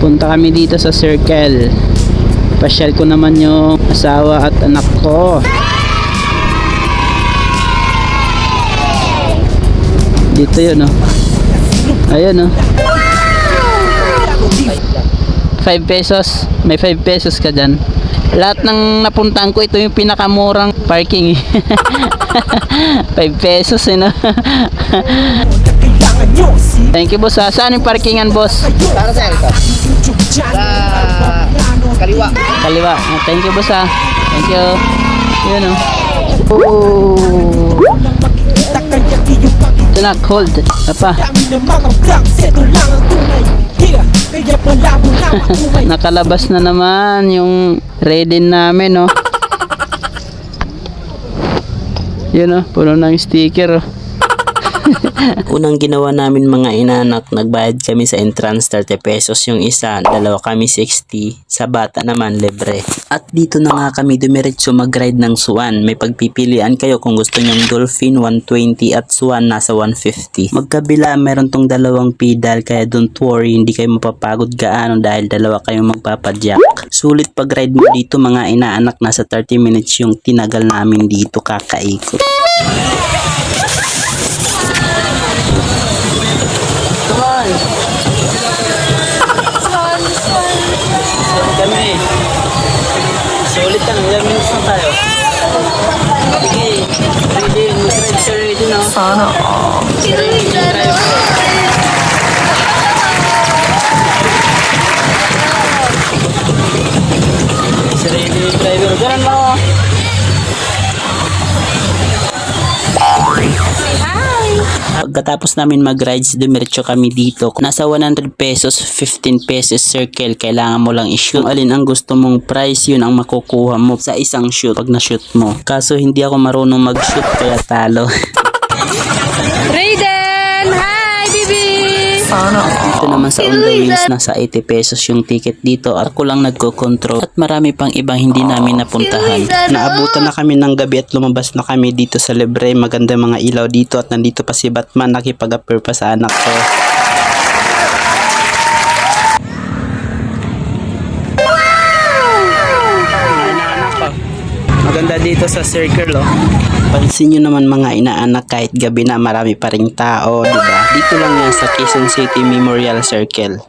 Punta kami dito sa Circle. Pasyal ko naman yung asawa at anak ko. Dito yun, oh. Ayun, oh. 5 pesos. May 5 pesos ka dyan. Lahat ng napuntahan ko, ito yung pinakamurang parking. 5 pesos, no? Thank you, boss. Saan yung parkingan, boss? Para sa ito. Sa kaliwa. Kaliwa. Thank you, boss, ha. Thank you. Yun, oh. Ito na, hold. Apa? Nakalabas na naman yung ready namin, no? Yun, oh. Puno ng sticker, oh. Unang ginawa namin mga inanak, nagbayad kami sa entrance 30 pesos yung isa, dalawa kami 60, sa bata naman libre. At dito na nga kami dumiretso mag-ride ng Swan. May pagpipilian kayo kung gusto nyong Dolphin 120 at Swan nasa 150. Magkabila meron tong dalawang pedal, kaya don't worry, hindi kayo mapapagod gaano dahil dalawa kayong magpapadyak. Sulit pag-ride mo dito mga inaanak, nasa 30 minutes yung tinagal namin dito kakaikot. Kami. Sulit lang, ilang minutes na tayo. Sige, ready, mag-ride siya ready na. Sana all. Ready to drive. Ready to driver. Ganun lang, oh. Pagkatapos namin mag-rides, dumiretso kami dito. Nasa 100 pesos, 15 pesos circle. Kailangan mo lang i-shoot. Kung alin ang gusto mong price, yun ang makukuha mo sa isang shoot pag na-shoot mo. Kaso hindi ako marunong mag-shoot kaya talo. Raiden! Hi, baby! Ito naman sa On The Wheels, nasa 80 pesos yung ticket dito. Ako lang nagko-control at marami pang ibang hindi namin napuntahan. Naabutan na kami ng gabi at lumabas na kami dito sa Libre. Maganda mga ilaw dito at nandito pa si Batman, nakipag-appear pa sa anak ko. Maganda dito sa Circle, oh. Pansin nyo naman mga inaanak, kahit gabi na marami pa ring tao, diba? Dito lang yan sa Quezon City Memorial Circle.